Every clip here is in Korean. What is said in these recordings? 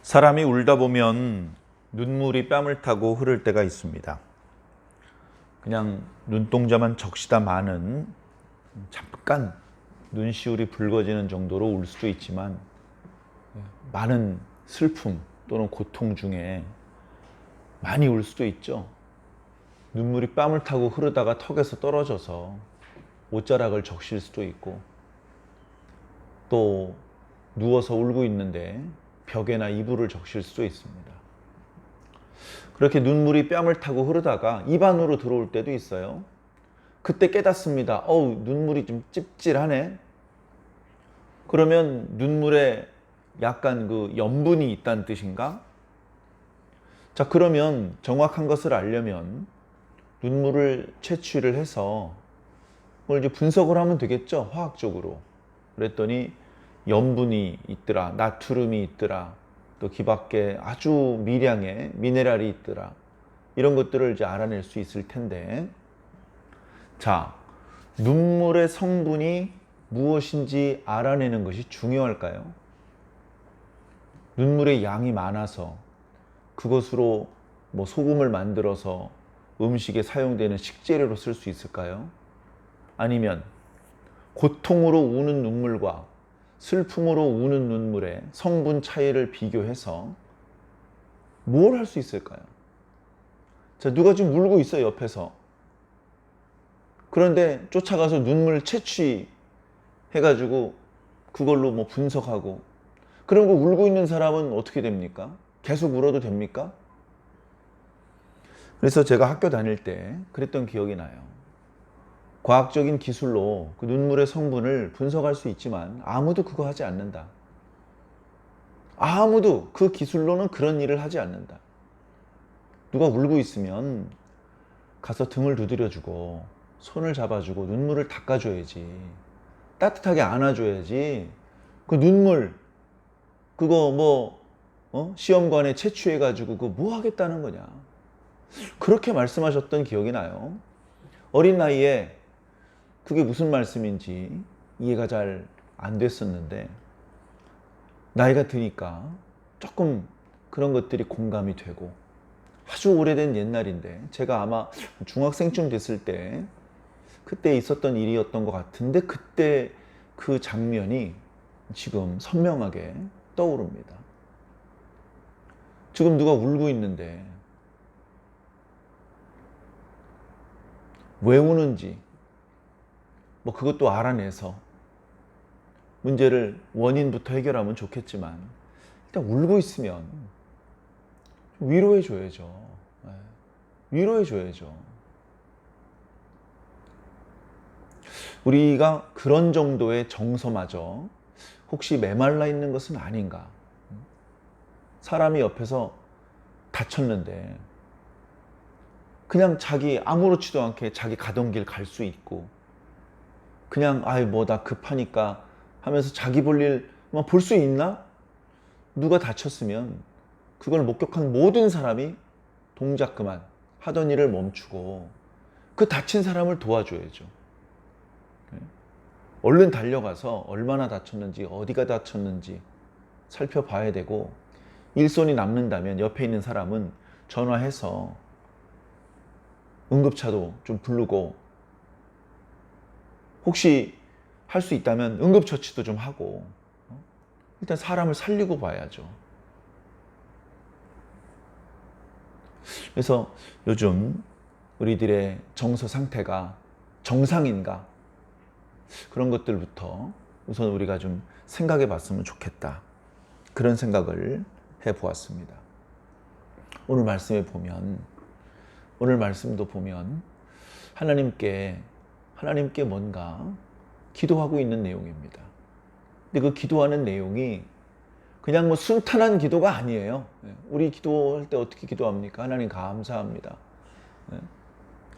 사람이 울다 보면 눈물이 뺨을 타고 흐를 때가 있습니다. 그냥 눈동자만 적시다 마는 잠깐 눈시울이 붉어지는 정도로 울 수도 있지만 많은 슬픔 또는 고통 중에 많이 울 수도 있죠. 눈물이 뺨을 타고 흐르다가 턱에서 떨어져서 옷자락을 적실 수도 있고, 또 누워서 울고 있는데 벽에나 이불을 적실 수도 있습니다. 그렇게 눈물이 뺨을 타고 흐르다가 입 안으로 들어올 때도 있어요. 그때 깨닫습니다. 눈물이 좀 찝찝하네. 그러면 눈물에 약간 그 염분이 있다는 뜻인가? 자, 그러면 정확한 것을 알려면 눈물을 채취를 해서 그걸 이제 분석을 하면 되겠죠, 화학적으로. 그랬더니 염분이 있더라, 나트륨이 있더라, 또 그 밖에 아주 미량의 미네랄이 있더라, 이런 것들을 이제 알아낼 수 있을 텐데, 자, 눈물의 성분이 무엇인지 알아내는 것이 중요할까요? 눈물의 양이 많아서 그것으로 뭐 소금을 만들어서 음식에 사용되는 식재료로 쓸 수 있을까요? 아니면 고통으로 우는 눈물과 슬픔으로 우는 눈물의 성분 차이를 비교해서 뭘 할 수 있을까요? 자, 누가 지금 울고 있어요, 옆에서. 그런데 쫓아가서 눈물 채취해가지고 그걸로 뭐 분석하고, 그리고 울고 있는 사람은 어떻게 됩니까? 계속 울어도 됩니까? 그래서 제가 학교 다닐 때 그랬던 기억이 나요. 과학적인 기술로 그 눈물의 성분을 분석할 수 있지만 아무도 그거 하지 않는다. 아무도 그 기술로는 그런 일을 하지 않는다. 누가 울고 있으면 가서 등을 두드려주고 손을 잡아주고 눈물을 닦아줘야지. 따뜻하게 안아줘야지. 그 눈물 그거 시험관에 채취해가지고 그거 뭐 하겠다는 거냐. 그렇게 말씀하셨던 기억이 나요. 어린 나이에 그게 무슨 말씀인지 이해가 잘 안 됐었는데, 나이가 드니까 조금 그런 것들이 공감이 되고, 아주 오래된 옛날인데 제가 아마 중학생쯤 됐을 때 그때 있었던 일이었던 것 같은데, 그때 그 장면이 지금 선명하게 떠오릅니다. 지금 누가 울고 있는데 왜 우는지 그것도 알아내서 문제를 원인부터 해결하면 좋겠지만, 일단 울고 있으면 위로해줘야죠. 위로해줘야죠. 우리가 그런 정도의 정서마저 혹시 메말라 있는 것은 아닌가. 사람이 옆에서 다쳤는데 그냥 자기 아무렇지도 않게 자기 가던 길 갈 수 있고, 그냥 나 급하니까 하면서 자기 볼 일 볼 수 있나? 누가 다쳤으면 그걸 목격한 모든 사람이 동작 그만 하던 일을 멈추고 그 다친 사람을 도와줘야죠. 얼른 달려가서 얼마나 다쳤는지, 어디가 다쳤는지 살펴봐야 되고, 일손이 남는다면 옆에 있는 사람은 전화해서 응급차도 좀 부르고, 혹시 할 수 있다면 응급처치도 좀 하고, 일단 사람을 살리고 봐야죠. 그래서 요즘 우리들의 정서 상태가 정상인가, 그런 것들부터 우선 우리가 좀 생각해 봤으면 좋겠다, 그런 생각을 해 보았습니다. 오늘 말씀도 보면 하나님께 뭔가 기도하고 있는 내용입니다. 근데 그 기도하는 내용이 그냥 순탄한 기도가 아니에요. 우리 기도할 때 어떻게 기도합니까? 하나님 감사합니다.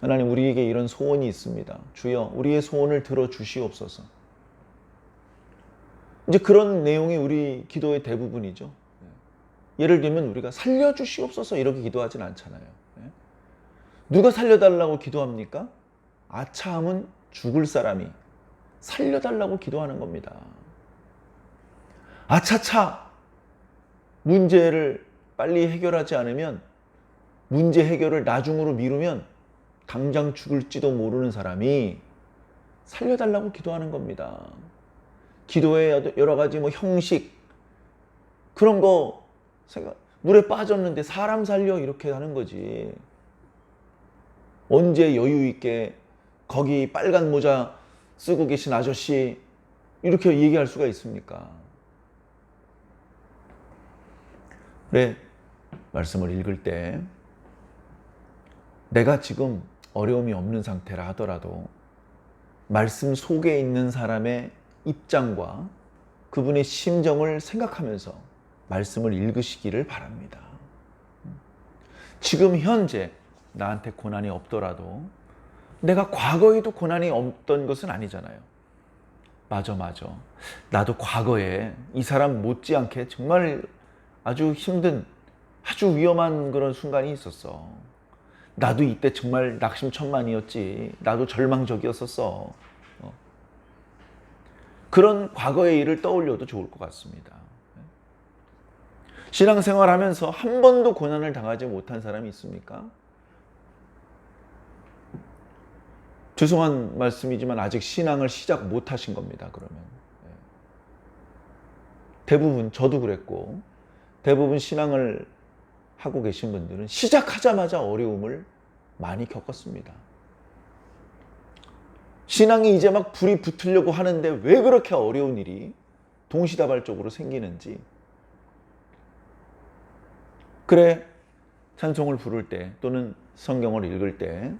하나님, 우리에게 이런 소원이 있습니다. 주여, 우리의 소원을 들어주시옵소서. 이제 그런 내용이 우리 기도의 대부분이죠. 예를 들면 우리가 살려주시옵소서 이렇게 기도하진 않잖아요. 누가 살려달라고 기도합니까? 아차하면 죽을 사람이 살려달라고 기도하는 겁니다. 아차차 문제를 빨리 해결하지 않으면, 문제 해결을 나중으로 미루면 당장 죽을지도 모르는 사람이 살려달라고 기도하는 겁니다. 기도에 여러 가지 형식 그런 거 물에 빠졌는데 사람 살려 이렇게 하는 거지. 언제 여유 있게 거기 빨간 모자 쓰고 계신 아저씨 이렇게 얘기할 수가 있습니까? 그래, 말씀을 읽을 때 내가 지금 어려움이 없는 상태라 하더라도 말씀 속에 있는 사람의 입장과 그분의 심정을 생각하면서 말씀을 읽으시기를 바랍니다. 지금 현재 나한테 고난이 없더라도 내가 과거에도 고난이 없던 것은 아니잖아요. 맞아. 나도 과거에 이 사람 못지않게 정말 아주 힘든, 아주 위험한 그런 순간이 있었어. 나도 이때 정말 낙심천만이었지. 나도 절망적이었었어. 그런 과거의 일을 떠올려도 좋을 것 같습니다. 신앙생활 하면서 한 번도 고난을 당하지 못한 사람이 있습니까? 죄송한 말씀이지만 아직 신앙을 시작 못 하신 겁니다, 그러면. 대부분, 저도 그랬고, 대부분 신앙을 하고 계신 분들은 시작하자마자 어려움을 많이 겪었습니다. 신앙이 이제 막 불이 붙으려고 하는데 왜 그렇게 어려운 일이 동시다발적으로 생기는지. 그래, 찬송을 부를 때 또는 성경을 읽을 때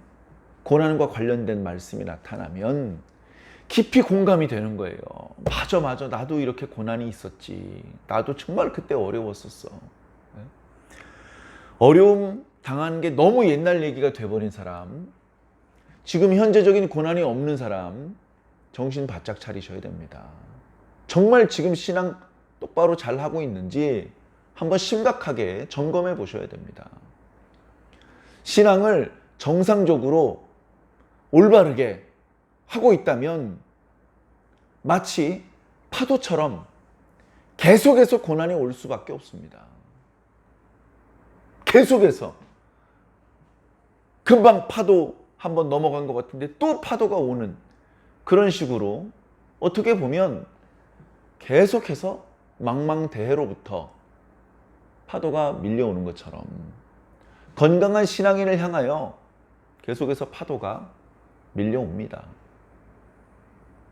고난과 관련된 말씀이 나타나면 깊이 공감이 되는 거예요. 맞아. 나도 이렇게 고난이 있었지. 나도 정말 그때 어려웠었어. 어려움 당한 게 너무 옛날 얘기가 돼버린 사람, 지금 현재적인 고난이 없는 사람, 정신 바짝 차리셔야 됩니다. 정말 지금 신앙 똑바로 잘 하고 있는지 한번 심각하게 점검해 보셔야 됩니다. 신앙을 정상적으로 올바르게 하고 있다면 마치 파도처럼 계속해서 고난이 올 수밖에 없습니다. 계속해서. 금방 파도 한번 넘어간 것 같은데 또 파도가 오는 그런 식으로 어떻게 보면 계속해서 망망대해로부터 파도가 밀려오는 것처럼 건강한 신앙인을 향하여 계속해서 파도가 밀려옵니다.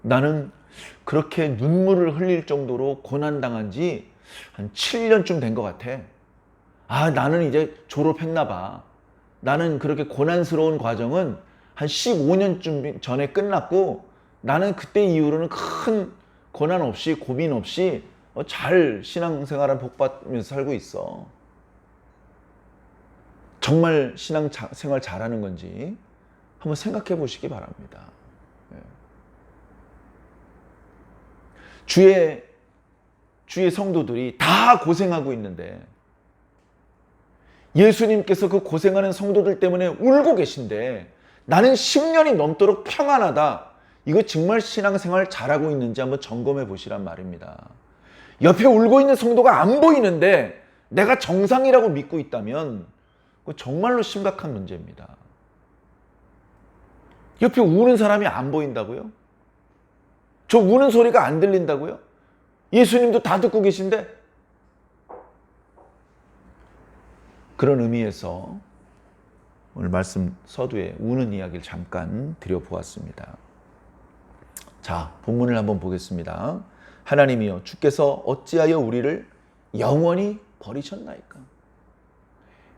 나는 그렇게 눈물을 흘릴 정도로 고난당한 지 한 7년쯤 된 것 같아. 나는 이제 졸업했나 봐. 나는 그렇게 고난스러운 과정은 한 15년쯤 전에 끝났고 나는 그때 이후로는 큰 고난 없이 고민 없이 잘 신앙생활을 복받으면서 살고 있어. 정말 신앙생활 잘하는 건지 한번 생각해 보시기 바랍니다. 주의 성도들이 다 고생하고 있는데 예수님께서 그 고생하는 성도들 때문에 울고 계신데 나는 10년이 넘도록 평안하다. 이거 정말 신앙생활 잘하고 있는지 한번 점검해 보시란 말입니다. 옆에 울고 있는 성도가 안 보이는데 내가 정상이라고 믿고 있다면 그거 정말로 심각한 문제입니다. 옆에 우는 사람이 안 보인다고요? 저 우는 소리가 안 들린다고요? 예수님도 다 듣고 계신데? 그런 의미에서 오늘 말씀 서두에 우는 이야기를 잠깐 드려보았습니다. 자, 본문을 한번 보겠습니다. 하나님이여, 주께서 어찌하여 우리를 영원히 버리셨나이까?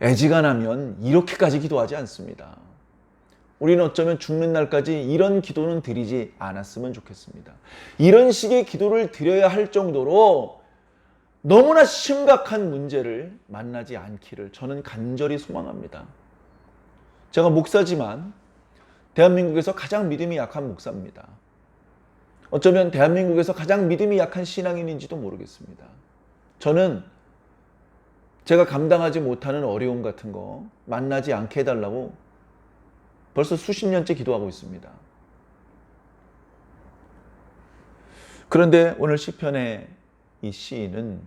애지간하면 이렇게까지 기도하지 않습니다. 우리는 어쩌면 죽는 날까지 이런 기도는 드리지 않았으면 좋겠습니다. 이런 식의 기도를 드려야 할 정도로 너무나 심각한 문제를 만나지 않기를 저는 간절히 소망합니다. 제가 목사지만 대한민국에서 가장 믿음이 약한 목사입니다. 어쩌면 대한민국에서 가장 믿음이 약한 신앙인인지도 모르겠습니다. 저는 제가 감당하지 못하는 어려움 같은 거 만나지 않게 해달라고 벌써 수십 년째 기도하고 있습니다. 그런데 오늘 시편의 이 시인은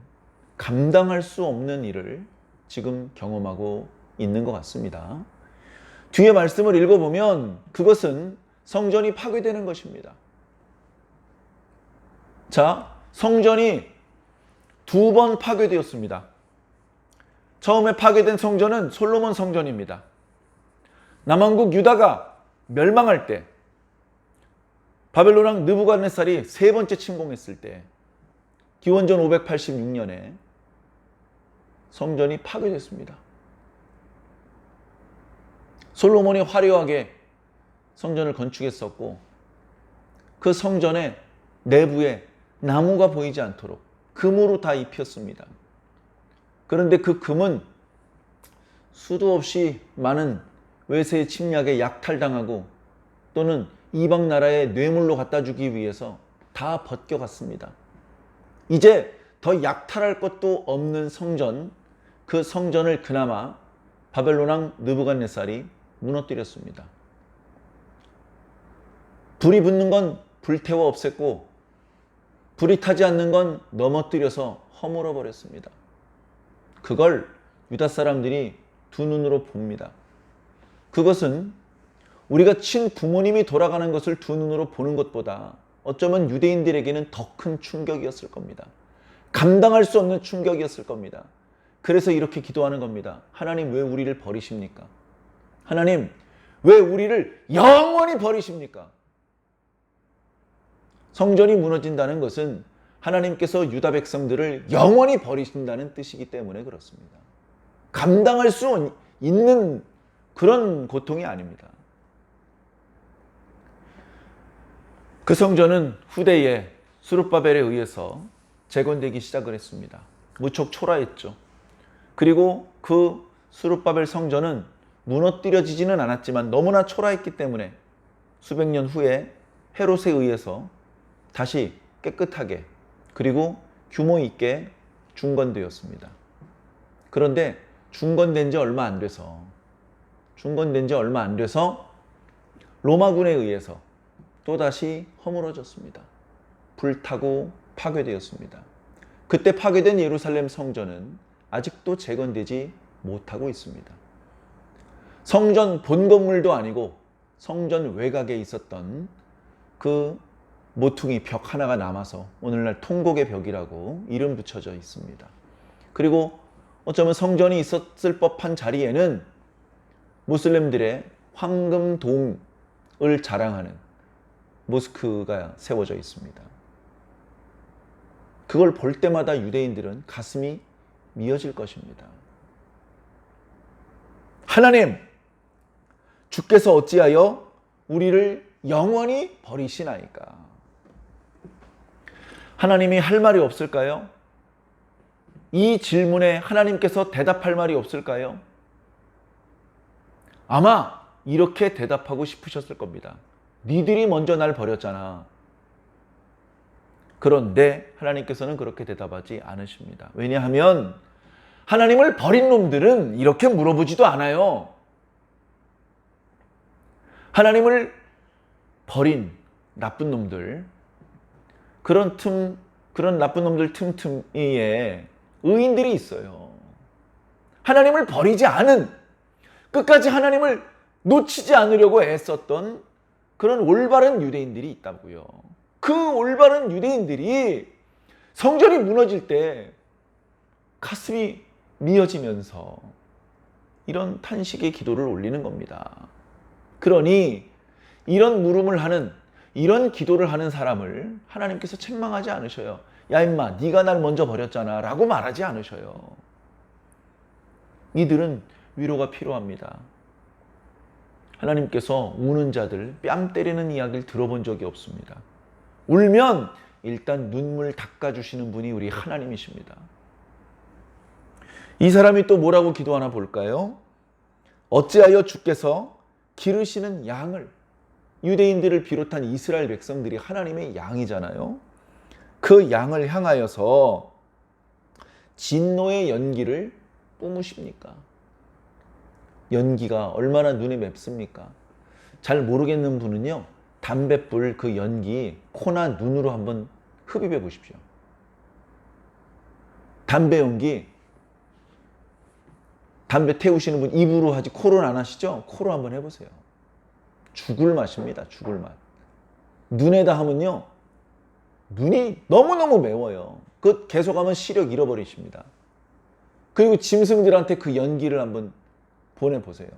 감당할 수 없는 일을 지금 경험하고 있는 것 같습니다. 뒤에 말씀을 읽어보면 그것은 성전이 파괴되는 것입니다. 자, 성전이 2번 파괴되었습니다. 처음에 파괴된 성전은 솔로몬 성전입니다. 남왕국 유다가 멸망할 때, 바벨론 왕 느부갓네살이 3번째 침공했을 때, 기원전 586년에 성전이 파괴됐습니다. 솔로몬이 화려하게 성전을 건축했었고, 그 성전의 내부에 나무가 보이지 않도록 금으로 다 입혔습니다. 그런데 그 금은 수도 없이 많은 외세의 침략에 약탈당하고 또는 이방 나라에 뇌물로 갖다 주기 위해서 다 벗겨갔습니다. 이제 더 약탈할 것도 없는 성전, 그 성전을 그나마 바벨론 왕 느부갓네살이 무너뜨렸습니다. 불이 붙는 건 불태워 없앴고 불이 타지 않는 건 넘어뜨려서 허물어 버렸습니다. 그걸 유다 사람들이 두 눈으로 봅니다. 그것은 우리가 친부모님이 돌아가는 것을 두 눈으로 보는 것보다 어쩌면 유대인들에게는 더 큰 충격이었을 겁니다. 감당할 수 없는 충격이었을 겁니다. 그래서 이렇게 기도하는 겁니다. 하나님, 왜 우리를 버리십니까? 하나님, 왜 우리를 영원히 버리십니까? 성전이 무너진다는 것은 하나님께서 유다 백성들을 영원히 버리신다는 뜻이기 때문에 그렇습니다. 감당할 수 있는 그런 고통이 아닙니다. 그 성전은 후대에 스룹바벨에 의해서 재건되기 시작을 했습니다. 무척 초라했죠. 그리고 그 스룹바벨 성전은 무너뜨려지지는 않았지만 너무나 초라했기 때문에 수백 년 후에 헤롯에 의해서 다시 깨끗하게 그리고 규모 있게 중건되었습니다. 그런데 중건된 지 얼마 안 돼서 로마군에 의해서 또다시 허물어졌습니다. 불타고 파괴되었습니다. 그때 파괴된 예루살렘 성전은 아직도 재건되지 못하고 있습니다. 성전 본 건물도 아니고 성전 외곽에 있었던 그 모퉁이 벽 하나가 남아서 오늘날 통곡의 벽이라고 이름 붙여져 있습니다. 그리고 어쩌면 성전이 있었을 법한 자리에는 무슬림들의 황금돔을 자랑하는 모스크가 세워져 있습니다. 그걸 볼 때마다 유대인들은 가슴이 미어질 것입니다. 하나님, 주께서 어찌하여 우리를 영원히 버리시나이까? 하나님이 할 말이 없을까요? 이 질문에 하나님께서 대답할 말이 없을까요? 아마 이렇게 대답하고 싶으셨을 겁니다. 니들이 먼저 날 버렸잖아. 그런데 하나님께서는 그렇게 대답하지 않으십니다. 왜냐하면 하나님을 버린 놈들은 이렇게 물어보지도 않아요. 하나님을 버린 나쁜 놈들, 그런 나쁜 놈들 틈틈이에 의인들이 있어요. 하나님을 버리지 않은, 끝까지 하나님을 놓치지 않으려고 애썼던 그런 올바른 유대인들이 있다고요. 그 올바른 유대인들이 성전이 무너질 때 가슴이 미어지면서 이런 탄식의 기도를 올리는 겁니다. 그러니 이런 물음을 하는, 이런 기도를 하는 사람을 하나님께서 책망하지 않으셔요. 야 임마, 네가 날 먼저 버렸잖아 라고 말하지 않으셔요. 이들은 위로가 필요합니다. 하나님께서 우는 자들 뺨 때리는 이야기를 들어본 적이 없습니다. 울면 일단 눈물 닦아주시는 분이 우리 하나님이십니다. 이 사람이 또 뭐라고 기도하나 볼까요? 어찌하여 주께서 기르시는 양을, 유대인들을 비롯한 이스라엘 백성들이 하나님의 양이잖아요. 그 양을 향하여서 진노의 연기를 뿜으십니까? 연기가 얼마나 눈에 맵습니까? 잘 모르겠는 분은요, 담뱃불 그 연기 코나 눈으로 한번 흡입해 보십시오. 담배 연기, 담배 태우시는 분 입으로 하지 코로는 안 하시죠? 코로 한번 해보세요. 죽을 맛입니다. 죽을 맛. 눈에다 하면요, 눈이 너무너무 매워요. 그 계속하면 시력 잃어버리십니다. 그리고 짐승들한테 그 연기를 한번 보내보세요.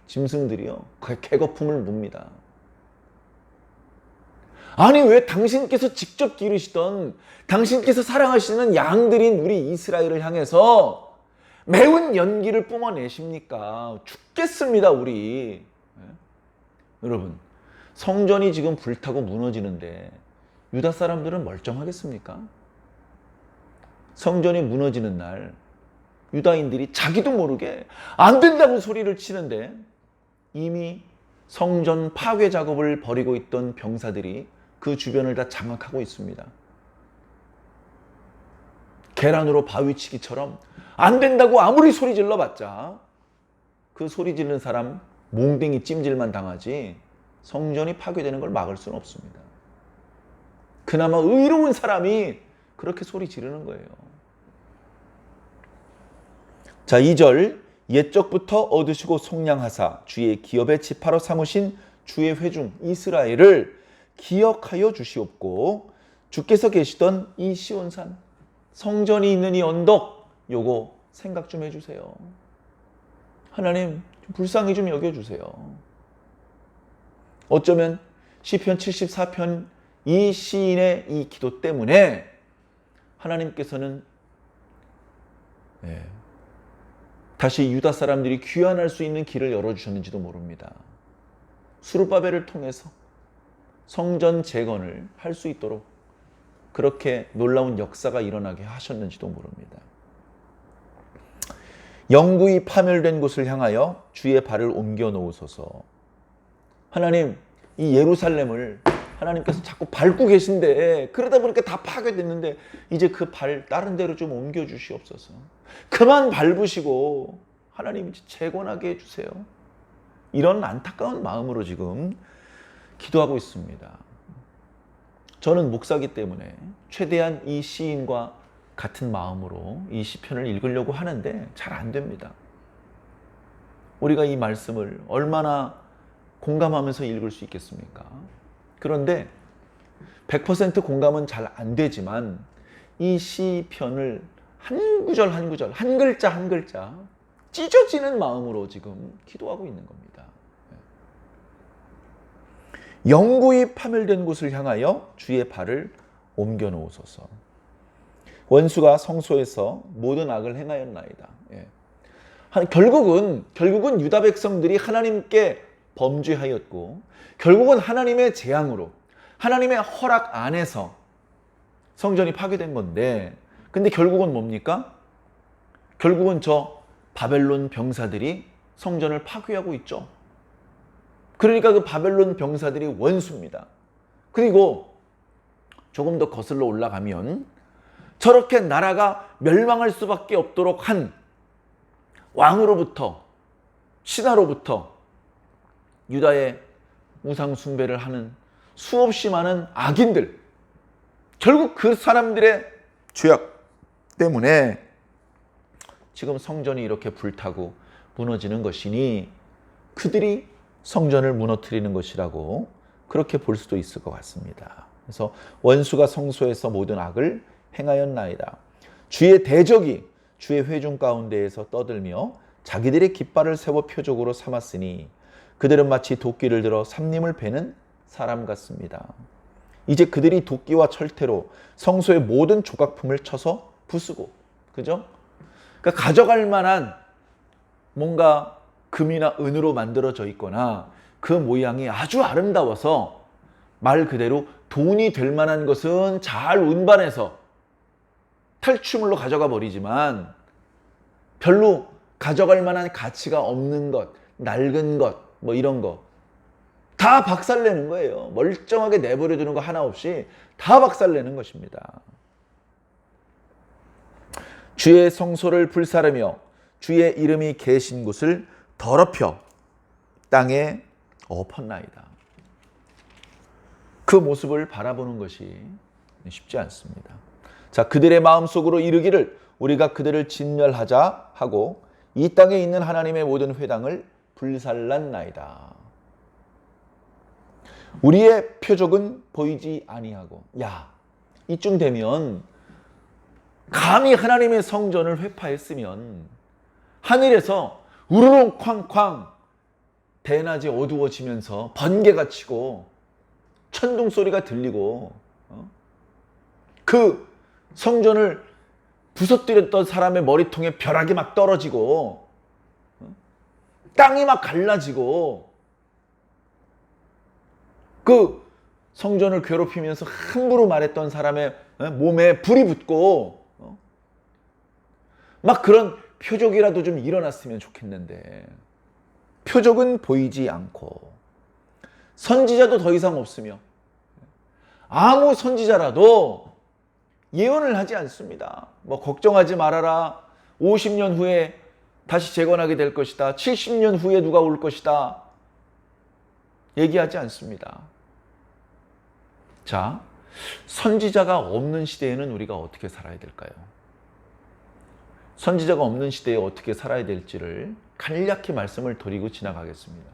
짐승들이요, 그 개거품을 뭅니다. 아니, 왜 당신께서 직접 기르시던, 당신께서 사랑하시는 양들인 우리 이스라엘을 향해서 매운 연기를 뿜어내십니까? 죽겠습니다, 우리. 여러분, 성전이 지금 불타고 무너지는데 유다 사람들은 멀쩡하겠습니까? 성전이 무너지는 날 유다인들이 자기도 모르게 안 된다고 소리를 치는데 이미 성전 파괴 작업을 벌이고 있던 병사들이 그 주변을 다 장악하고 있습니다. 계란으로 바위치기처럼 안 된다고 아무리 소리 질러봤자 그 소리 지르는 사람 몽댕이 찜질만 당하지 성전이 파괴되는 걸 막을 수는 없습니다. 그나마 의로운 사람이 그렇게 소리 지르는 거예요. 자, 2절, 옛적부터 얻으시고 속량하사 주의 기업의 지파로 삼으신 주의 회중 이스라엘을 기억하여 주시옵고 주께서 계시던 이 시온산, 성전이 있는 이 언덕, 요거 생각 좀 해주세요. 하나님 좀 불쌍히 좀 여겨주세요. 어쩌면 시편 74편 이 시인의 이 기도 때문에 하나님께서는 다시 유다 사람들이 귀환할 수 있는 길을 열어주셨는지도 모릅니다. 스룹바벨을 통해서 성전 재건을 할 수 있도록 그렇게 놀라운 역사가 일어나게 하셨는지도 모릅니다. 영구히 파멸된 곳을 향하여 주의 발을 옮겨 놓으소서. 하나님, 이 예루살렘을 하나님께서 자꾸 밟고 계신데 그러다 보니까 다 파괴됐는데 이제 그 발 다른 데로 좀 옮겨 주시옵소서. 그만 밟으시고 하나님 이제 재건하게 해주세요. 이런 안타까운 마음으로 지금 기도하고 있습니다. 저는 목사기 때문에 최대한 이 시인과 같은 마음으로 이 시편을 읽으려고 하는데 잘 안 됩니다. 우리가 이 말씀을 얼마나 공감하면서 읽을 수 있겠습니까? 그런데 100% 공감은 잘 안 되지만 이 시편을 한 구절 한 구절, 한 글자 한 글자 찢어지는 마음으로 지금 기도하고 있는 겁니다. 영구히 파멸된 곳을 향하여 주의 발을 옮겨 놓으소서. 원수가 성소에서 모든 악을 행하였나이다. 결국은 유다 백성들이 하나님께 범죄하였고 결국은 하나님의 재앙으로 하나님의 허락 안에서 성전이 파괴된 건데, 근데 결국은 뭡니까? 결국은 저 바벨론 병사들이 성전을 파괴하고 있죠. 그러니까 그 바벨론 병사들이 원수입니다. 그리고 조금 더 거슬러 올라가면 저렇게 나라가 멸망할 수밖에 없도록 한 왕으로부터, 신하로부터 유다의 우상 숭배를 하는 수없이 많은 악인들, 결국 그 사람들의 죄악 때문에 지금 성전이 이렇게 불타고 무너지는 것이니 그들이 성전을 무너뜨리는 것이라고 그렇게 볼 수도 있을 것 같습니다. 그래서 원수가 성소에서 모든 악을 행하였나이다. 주의 대적이 주의 회중 가운데에서 떠들며 자기들의 깃발을 세워 표적으로 삼았으니 그들은 마치 도끼를 들어 삼림을 베는 사람 같습니다. 이제 그들이 도끼와 철퇴로 성소의 모든 조각품을 쳐서 부수고, 그죠? 그러니까 가져갈 만한 뭔가 금이나 은으로 만들어져 있거나 그 모양이 아주 아름다워서 말 그대로 돈이 될 만한 것은 잘 운반해서 탈취물로 가져가 버리지만 별로 가져갈 만한 가치가 없는 것, 낡은 것, 뭐 이런 거 다 박살내는 거예요. 멀쩡하게 내버려 두는 거 하나 없이 다 박살내는 것입니다. 주의 성소를 불사르며 주의 이름이 계신 곳을 더럽혀 땅에 엎었나이다. 그 모습을 바라보는 것이 쉽지 않습니다. 자, 그들의 마음속으로 이르기를 우리가 그들을 진멸하자 하고 이 땅에 있는 하나님의 모든 회당을 불살랐나이다. 우리의 표적은 보이지 아니하고. 야, 이쯤 되면 감히 하나님의 성전을 회파했으면 하늘에서 우르릉 쾅쾅 대낮에 어두워지면서 번개가 치고 천둥 소리가 들리고 그 성전을 부서뜨렸던 사람의 머리통에 벼락이 막 떨어지고 땅이 막 갈라지고 그 성전을 괴롭히면서 함부로 말했던 사람의 몸에 불이 붙고 막 그런 표적이라도 좀 일어났으면 좋겠는데 표적은 보이지 않고 선지자도 더 이상 없으며 아무 선지자라도 예언을 하지 않습니다. 뭐 걱정하지 말아라. 50년 후에 다시 재건하게 될 것이다. 70년 후에 누가 올 것이다. 얘기하지 않습니다. 자, 선지자가 없는 시대에는 우리가 어떻게 살아야 될까요? 선지자가 없는 시대에 어떻게 살아야 될지를 간략히 말씀을 드리고 지나가겠습니다.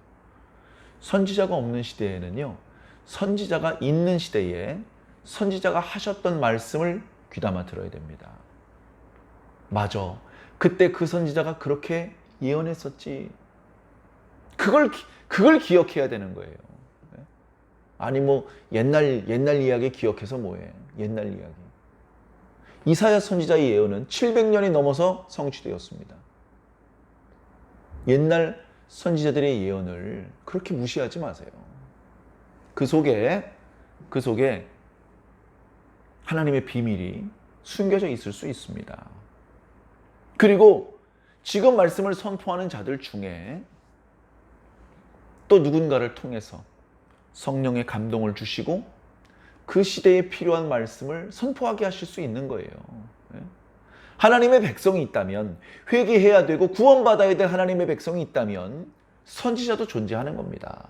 선지자가 없는 시대에는요, 선지자가 있는 시대에 선지자가 하셨던 말씀을 귀담아 들어야 됩니다. 맞아. 그때 그 선지자가 그렇게 예언했었지. 그걸 기억해야 되는 거예요. 아니 뭐 옛날 이야기 기억해서 뭐해. 옛날 이야기. 이사야 선지자의 예언은 700년이 넘어서 성취되었습니다. 옛날 선지자들의 예언을 그렇게 무시하지 마세요. 그 속에 하나님의 비밀이 숨겨져 있을 수 있습니다. 그리고 지금 말씀을 선포하는 자들 중에 또 누군가를 통해서 성령의 감동을 주시고 그 시대에 필요한 말씀을 선포하게 하실 수 있는 거예요. 하나님의 백성이 있다면, 회개해야 되고 구원받아야 될 하나님의 백성이 있다면 선지자도 존재하는 겁니다.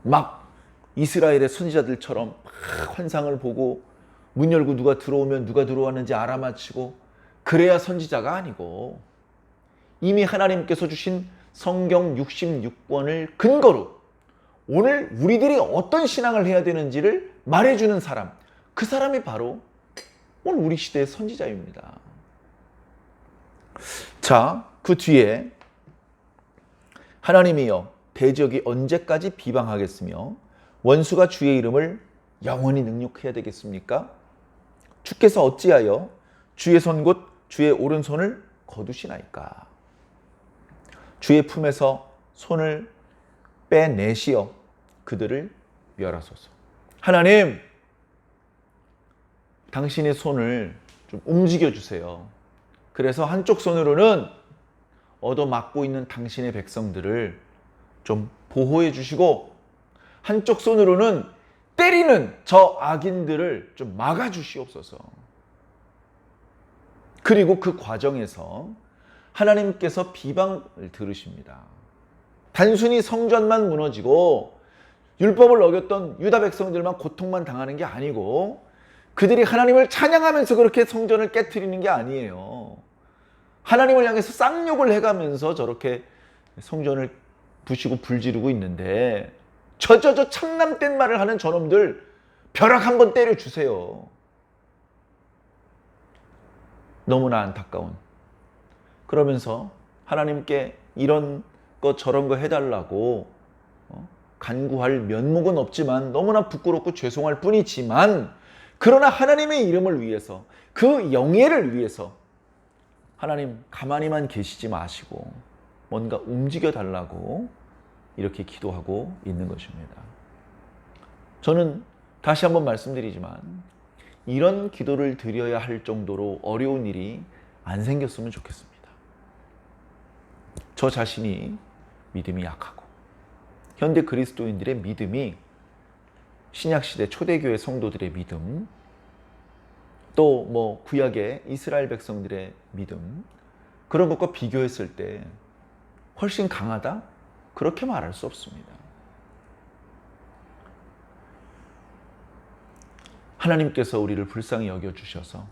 막 이스라엘의 선지자들처럼 막 환상을 보고 문 열고 누가 들어오면 누가 들어왔는지 알아맞히고 그래야 선지자가 아니고, 이미 하나님께서 주신 성경 66권을 근거로 오늘 우리들이 어떤 신앙을 해야 되는지를 말해주는 사람, 그 사람이 바로 오늘 우리 시대의 선지자입니다. 자, 그 뒤에 하나님이여 대적이 언제까지 비방하겠으며 원수가 주의 이름을 영원히 능욕해야 되겠습니까? 주께서 어찌하여 주의 손 곧 주의 오른손을 거두시나이까? 주의 품에서 손을 빼내시어 그들을 멸하소서. 하나님, 당신의 손을 좀 움직여 주세요. 그래서 한쪽 손으로는 얻어맞고 있는 당신의 백성들을 좀 보호해 주시고, 한쪽 손으로는 때리는 저 악인들을 좀 막아 주시옵소서. 그리고 그 과정에서 하나님께서 비방을 들으십니다. 단순히 성전만 무너지고 율법을 어겼던 유다 백성들만 고통만 당하는 게 아니고, 그들이 하나님을 찬양하면서 그렇게 성전을 깨트리는 게 아니에요. 하나님을 향해서 쌍욕을 해가면서 저렇게 성전을 부시고 불지르고 있는데, 저 참남된 말을 하는 저놈들 벼락 한번 때려주세요. 너무나 안타까운. 그러면서 하나님께 이런 거 저런 거 해달라고 간구할 면목은 없지만 너무나 부끄럽고 죄송할 뿐이지만, 그러나 하나님의 이름을 위해서, 그 영예를 위해서 하나님 가만히만 계시지 마시고 뭔가 움직여 달라고 이렇게 기도하고 있는 것입니다. 저는 다시 한번 말씀드리지만 이런 기도를 드려야 할 정도로 어려운 일이 안 생겼으면 좋겠습니다. 저 자신이 믿음이 약하고 현대 그리스도인들의 믿음이, 신약시대 초대교회 성도들의 믿음, 또 뭐 구약의 이스라엘 백성들의 믿음, 그런 것과 비교했을 때 훨씬 강하다? 그렇게 말할 수 없습니다. 하나님께서 우리를 불쌍히 여겨주셔서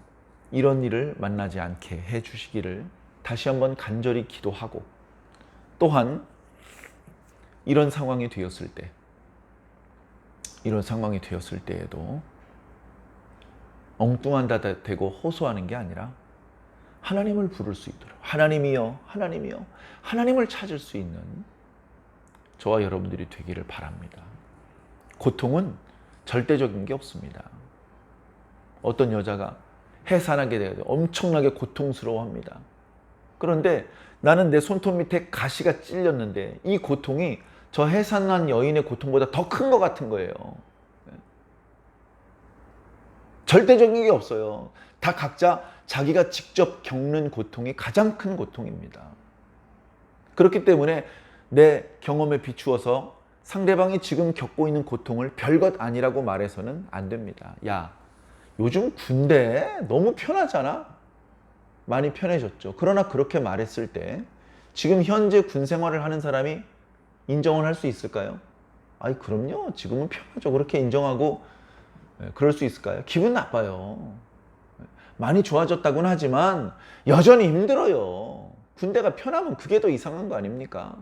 이런 일을 만나지 않게 해주시기를 다시 한번 간절히 기도하고, 또한 이런 상황이 되었을 때에도 엉뚱한 데 대고 호소하는 게 아니라 하나님을 부를 수 있도록, 하나님이여, 하나님이여, 하나님을 찾을 수 있는 저와 여러분들이 되기를 바랍니다. 고통은 절대적인 게 없습니다. 어떤 여자가 해산하게 되어도 엄청나게 고통스러워합니다. 그런데 나는 내 손톱 밑에 가시가 찔렸는데 이 고통이 저 해산한 여인의 고통보다 더 큰 것 같은 거예요. 절대적인 게 없어요. 다 각자 자기가 직접 겪는 고통이 가장 큰 고통입니다. 그렇기 때문에 내 경험에 비추어서 상대방이 지금 겪고 있는 고통을 별것 아니라고 말해서는 안 됩니다. 야, 요즘 군대 너무 편하잖아? 많이 편해졌죠. 그러나 그렇게 말했을 때 지금 현재 군 생활을 하는 사람이 인정을 할 수 있을까요? 아이, 그럼요. 지금은 편하죠. 그렇게 인정하고 그럴 수 있을까요? 기분 나빠요. 많이 좋아졌다고는 하지만 여전히 힘들어요. 군대가 편하면 그게 더 이상한 거 아닙니까?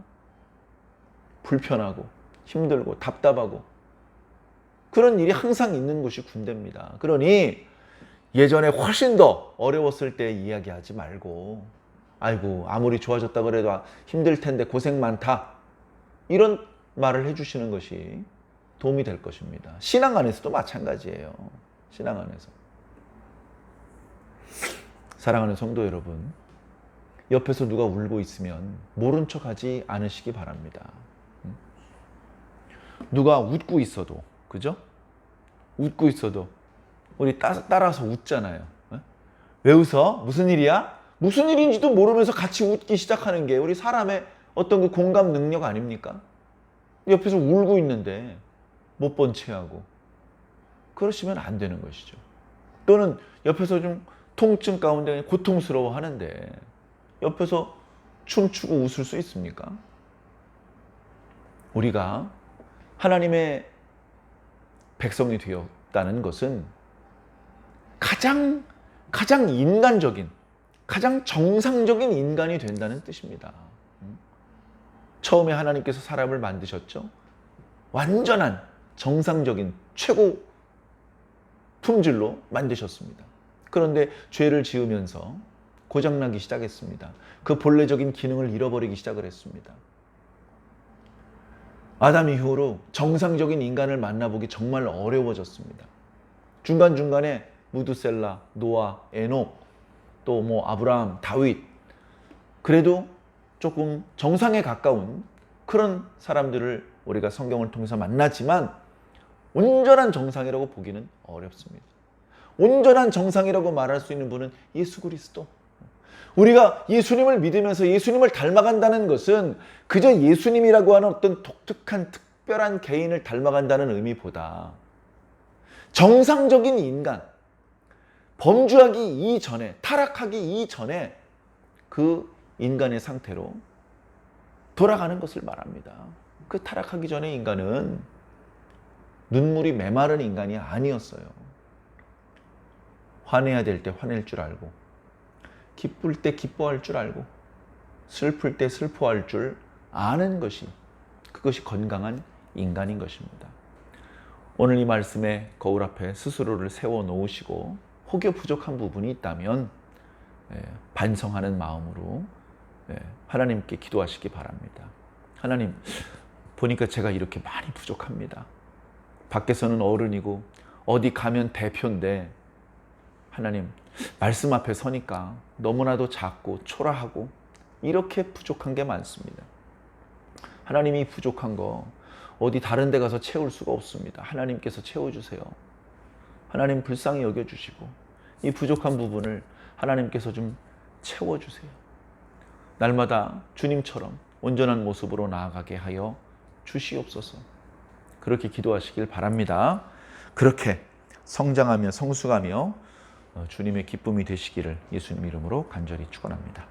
불편하고 힘들고 답답하고 그런 일이 항상 있는 곳이 군대입니다. 그러니 예전에 훨씬 더 어려웠을 때 이야기하지 말고, 아이고 아무리 좋아졌다 그래도 힘들 텐데 고생 많다, 이런 말을 해주시는 것이 도움이 될 것입니다. 신앙 안에서도 마찬가지예요. 신앙 안에서. 사랑하는 성도 여러분, 옆에서 누가 울고 있으면 모른 척하지 않으시기 바랍니다. 누가 웃고 있어도, 그죠? 웃고 있어도 우리 따라서 웃잖아요. 왜 웃어? 무슨 일이야? 무슨 일인지도 모르면서 같이 웃기 시작하는 게 우리 사람의 어떤 그 공감 능력 아닙니까? 옆에서 울고 있는데 못 본 체하고 그러시면 안 되는 것이죠. 또는 옆에서 좀 통증 가운데 고통스러워 하는데 옆에서 춤추고 웃을 수 있습니까? 우리가 하나님의 백성이 되었다는 것은 가장 인간적인, 가장 정상적인 인간이 된다는 뜻입니다. 처음에 하나님께서 사람을 만드셨죠. 완전한 정상적인 최고 품질로 만드셨습니다. 그런데 죄를 지으면서 고장나기 시작했습니다. 그 본래적인 기능을 잃어버리기 시작을 했습니다. 아담 이후로 정상적인 인간을 만나보기 정말 어려워졌습니다. 중간중간에 무드셀라, 노아, 에녹, 또 뭐 아브라함, 다윗, 그래도 조금 정상에 가까운 그런 사람들을 우리가 성경을 통해서 만나지만 온전한 정상이라고 보기는 어렵습니다. 온전한 정상이라고 말할 수 있는 분은 예수 그리스도. 우리가 예수님을 믿으면서 예수님을 닮아간다는 것은 그저 예수님이라고 하는 어떤 독특한 특별한 개인을 닮아간다는 의미보다 정상적인 인간, 범죄하기 이전에, 타락하기 이전에 그 인간의 상태로 돌아가는 것을 말합니다. 그 타락하기 전에 인간은 눈물이 메마른 인간이 아니었어요. 화내야 될 때 화낼 줄 알고, 기쁠 때 기뻐할 줄 알고, 슬플 때 슬퍼할 줄 아는 것이, 그것이 건강한 인간인 것입니다. 오늘 이 말씀에 거울 앞에 스스로를 세워 놓으시고 혹여 부족한 부분이 있다면 반성하는 마음으로 하나님께 기도하시기 바랍니다. 하나님, 보니까 제가 이렇게 많이 부족합니다. 밖에서는 어른이고 어디 가면 대표인데 하나님, 말씀 앞에 서니까 너무나도 작고 초라하고 이렇게 부족한 게 많습니다. 하나님이 부족한 거 어디 다른 데 가서 채울 수가 없습니다. 하나님께서 채워주세요. 하나님 불쌍히 여겨주시고 이 부족한 부분을 하나님께서 좀 채워주세요. 날마다 주님처럼 온전한 모습으로 나아가게 하여 주시옵소서. 그렇게 기도하시길 바랍니다. 그렇게 성장하며 성숙하며 주님의 기쁨이 되시기를 예수님 이름으로 간절히 축원합니다.